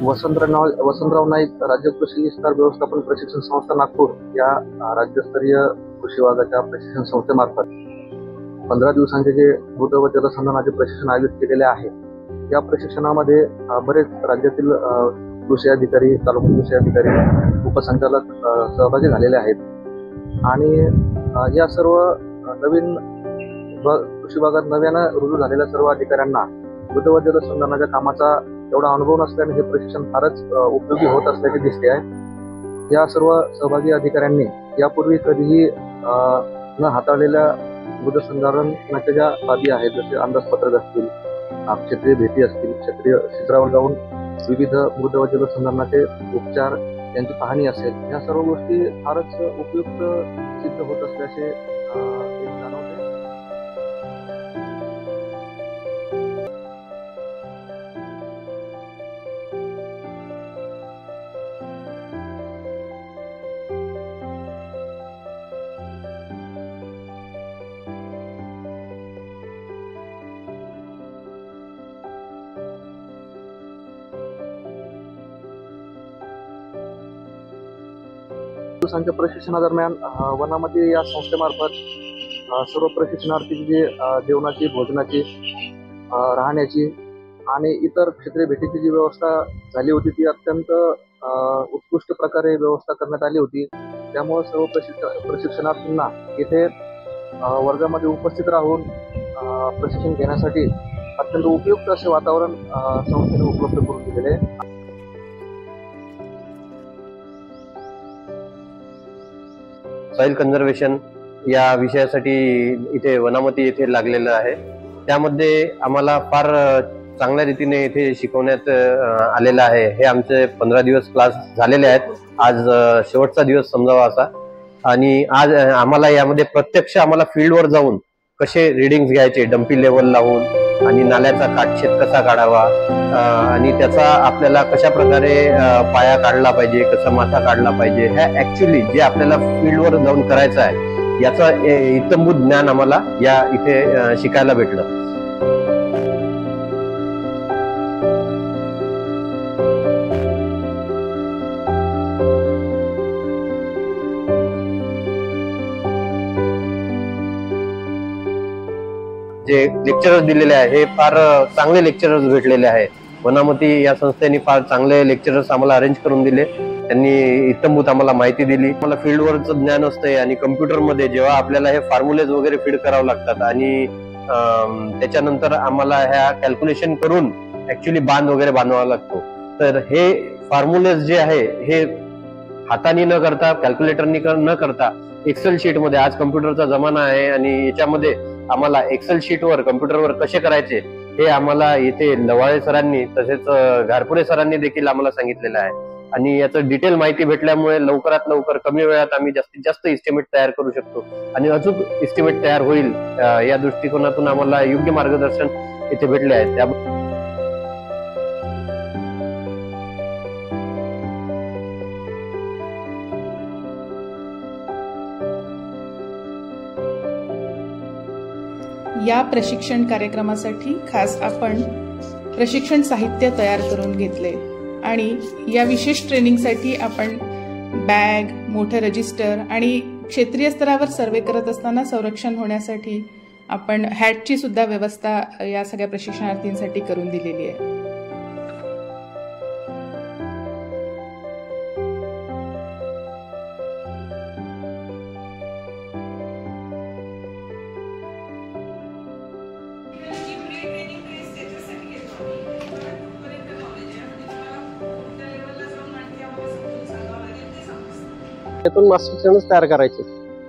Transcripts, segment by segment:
वसंतराव नाईक राज्य कृषी विस्तार व्यवस्थापन प्रशिक्षण संस्था नागपूर या राज्यस्तरीय कृषी विभागाच्या प्रशिक्षण संस्थेमार्फत 15 दिवसांचे जे मृद व जलसंधारणाचे प्रशिक्षण आयोजित केलेले आहे। या प्रशिक्षणामध्ये बरेच राज्यातील कृषी अधिकारी, तालुका कृषी अधिकारी, उपसंचालक सहभागी झालेले आहेत आणि या सर्व नवीन कृषी विभागात नव्यानं रुजू झालेल्या सर्व अधिकाऱ्यांना मृद व जलसंधारणाच्या कामाचा एवढा अनुभव नसल्याने हे प्रशिक्षण फारच उपयोगी होत असल्याचे दिसते आहे। या सर्व सहभागी अधिकाऱ्यांनी यापूर्वी कधीही न हाताळलेल्या मृद संधारणाच्या ज्या बाबी आहेत, जसे अंदाजपत्रक असतील, क्षेत्रीय भेटी असतील, क्षेत्रीय क्षेत्रावर जाऊन विविध मृद व जलसंधारणाचे उपचार यांची पाहणी असेल, या सर्व गोष्टी फारच उपयुक्त सिद्ध होत असल्याचे जाणवते। दिवसांच्या प्रशिक्षणादरम्यान वनामध्ये या संस्थेमार्फत सर्व प्रशिक्षणार्थी जे जेवणाची, भोजनाची, राहण्याची आणि इतर क्षेत्रीय भेटीची जी व्यवस्था झाली होती ती अत्यंत उत्कृष्ट प्रकारे व्यवस्था करण्यात आली होती। त्यामुळे सर्व प्रशिक्षणार्थींना इथे वर्गामध्ये उपस्थित राहून प्रशिक्षण घेण्यासाठी अत्यंत उपयुक्त असे वातावरण संस्थेने उपलब्ध करून दिलेले आहे। सॉइल कन्झर्वेशन या विषयासाठी इथे वनामती येथे लागलेलं आहे। त्यामध्ये आम्हाला फार चांगल्या रीतीने इथे शिकवण्यात आलेलं आहे। हे आमचे 15 दिवस क्लास झालेले आहेत। आज शेवटचा दिवस समजावा असा, आणि आज आम्हाला यामध्ये प्रत्यक्ष आम्हाला फील्डवर जाऊन कसे रिडिंग्स घ्यायचे, डंपी लेवल लावून, आणि नाल्याचा काटछेद कसा काढावा, आणि त्याचा आपल्याला कशा प्रकारे पाया काढला पाहिजे, कसा माथा काढला पाहिजे, हे ऍक्च्युअली जे आपल्याला फील्डवर जाऊन करायचं आहे याचा इत्थंभूत ज्ञान आम्हाला या इथे शिकायला भेटलं। जे लेक्चरर्स दिलेले आहे हे फार चांगले लेक्चरर्स भेटलेले आहे। वनामती या संस्थेने फार चांगले लेक्चरर्स आम्हाला अरेंज करून दिले। त्यांनी इत्थंभूत आम्हाला माहिती दिली। मला फील्डवरचं ज्ञान असतंय, आणि कम्प्युटरमध्ये जेव्हा आपल्याला हे फॉर्म्युलेज वगैरे फीड करावं लागतात, आणि त्याच्यानंतर आम्हाला ह्या कॅल्क्युलेशन करून ऍक्च्युली बांध वगैरे बांधावा लागतो। तर हे फॉर्म्युलेज जे आहे हे हाताने न करता, कॅल्क्युलेटरनी न करता एक्सेल शीट मध्ये, आज कम्प्युटरचा जमाना आहे आणि याच्यामध्ये आम्हाला एक्सेल शीटवर, कम्प्युटरवर कसे करायचे हे आम्हाला इथे लवाळे सरांनी तसेच घारपुरे सरांनी देखील आम्हाला सांगितलेलं आहे। आणि याचं डिटेल माहिती भेटल्यामुळे लवकरात लवकर कमी वेळात आम्ही जास्तीत जास्त इस्टिमेट तयार करू शकतो, आणि अचूक इस्टिमेट तयार होईल या दृष्टिकोनातून आम्हाला योग्य मार्गदर्शन इथे भेटले आहे। या प्रशिक्षण कार्यक्रमासाठी खास आपण प्रशिक्षण साहित्य तयार करून घेतले, आणि या विशेष ट्रेनिंगसाठी आपण बॅग, मोठं रजिस्टर आणि क्षेत्रीय स्तरावर सर्वे करत असताना संरक्षण होण्यासाठी आपण हॅटची सुद्धा व्यवस्था या सगळ्या प्रशिक्षणार्थींसाठी करून दिलेली आहे। त्यातून मास्टर ट्रेनर्स तयार करायचे।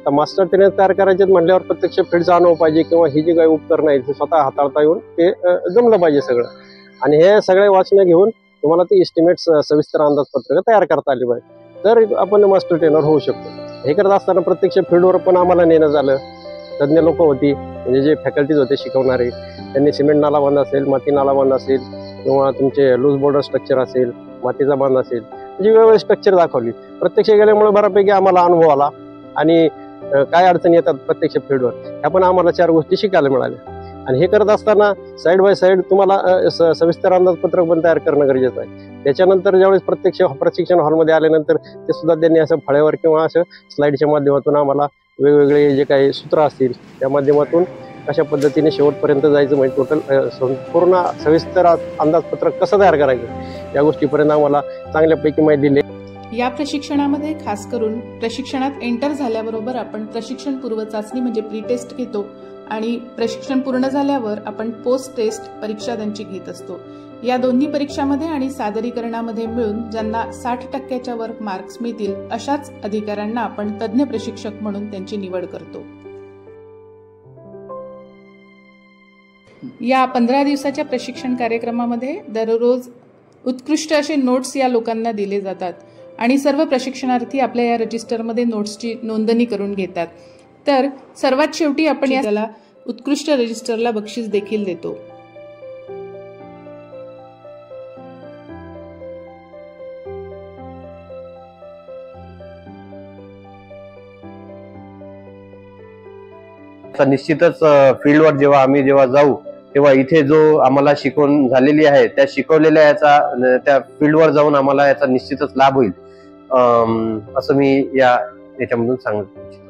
तर मास्टर ट्रेनर्स तयार करायचे म्हटल्यावर प्रत्यक्ष फील्डचा अनुभव पाहिजे, किंवा ही जी काही उपकरणं आहेत ते स्वतः हाताळता येऊन ते जमलं पाहिजे सगळं। आणि हे सगळे वाचनं घेऊन तुम्हाला ते इस्टिमेट सविस्तर अंदाजपत्रक तयार करता आली पाहिजे, तर आपण मास्टर ट्रेनर होऊ शकतो। हे करत असताना प्रत्यक्ष फील्डवर पण आम्हाला नेणं झालं, तज्ज्ञ लोक होती, म्हणजे जे फॅकल्टीज होते शिकवणारे, त्यांनी सिमेंट नाला बांध असेल, माती नाला बांध असेल किंवा तुमचे लूज बोर्डर स्ट्रक्चर असेल, मातीचा बांध असेल, म्हणजे वेगवेगळे स्ट्रक्चर दाखवली. प्रत्यक्ष गेल्यामुळे बऱ्यापैकी आम्हाला अनुभव आला आणि काय अडचणी येतात प्रत्यक्ष फील्डवर ह्या पण आम्हाला 4 गोष्टी शिकायला मिळाल्या. आणि हे करत असताना साईड बाय साईड तुम्हाला सविस्तर अंदाजपत्रक पण तयार करणं गरजेचं आहे. त्याच्यानंतर ज्यावेळेस प्रत्यक्ष प्रशिक्षण हॉलमध्ये आल्यानंतर ते सुद्धा त्यांनी असं फळ्यावर किंवा असं स्लाईडच्या माध्यमातून आम्हाला वेगवेगळे जे काही सूत्र असतील त्या माध्यमातून अशा पद्धतीने शेवटपर्यंत जायचं, म्हणजे टोटल संपूर्ण सविस्तर अंदाजपत्रक कसं तयार करायचं या गोष्टीपर्यंत आम्हाला चांगल्यापैकी माहिती दिली. या प्रशिक्षणामध्ये खास करून प्रशिक्षणात एंटर झाल्याबरोबर आपण प्रशिक्षण पूर्व चाचणी म्हणजे प्री टेस्ट घेतो आणि प्रशिक्षण पूर्ण झाल्यावर आपण पोस्ट टेस्ट परीक्षा त्यांची घेत असतो. या दोन्ही परीक्षामध्ये आणि सादरीकरणामध्ये मिळून ज्यांना 60% वर मार्क्स मिळतील अशाच अधिकाऱ्यांना आपण तज्ज्ञ प्रशिक्षक म्हणून त्यांची निवड करतो. या 15 दिवसाच्या प्रशिक्षण कार्यक्रमामध्ये दररोज उत्कृष्ट असे नोट्स या लोकांना दिले जातात आणि सर्व प्रशिक्षणार्थी आपल्या या रजिस्टरमध्ये नोट्सची नोंदणी करून घेतात. तर सर्वात शेवटी आपण याला उत्कृष्ट रजिस्टरला बक्षीस देखील देतो. निश्चितच फील्डवर जेव्हा आम्ही जाऊ तेव्हा इथे जो आम्हाला शिकवण झालेली आहे त्या शिकवलेल्या याचा त्या फील्डवर जाऊन आम्हाला याचा निश्चितच लाभ होईल असं मी याच्यामधून सांगतो.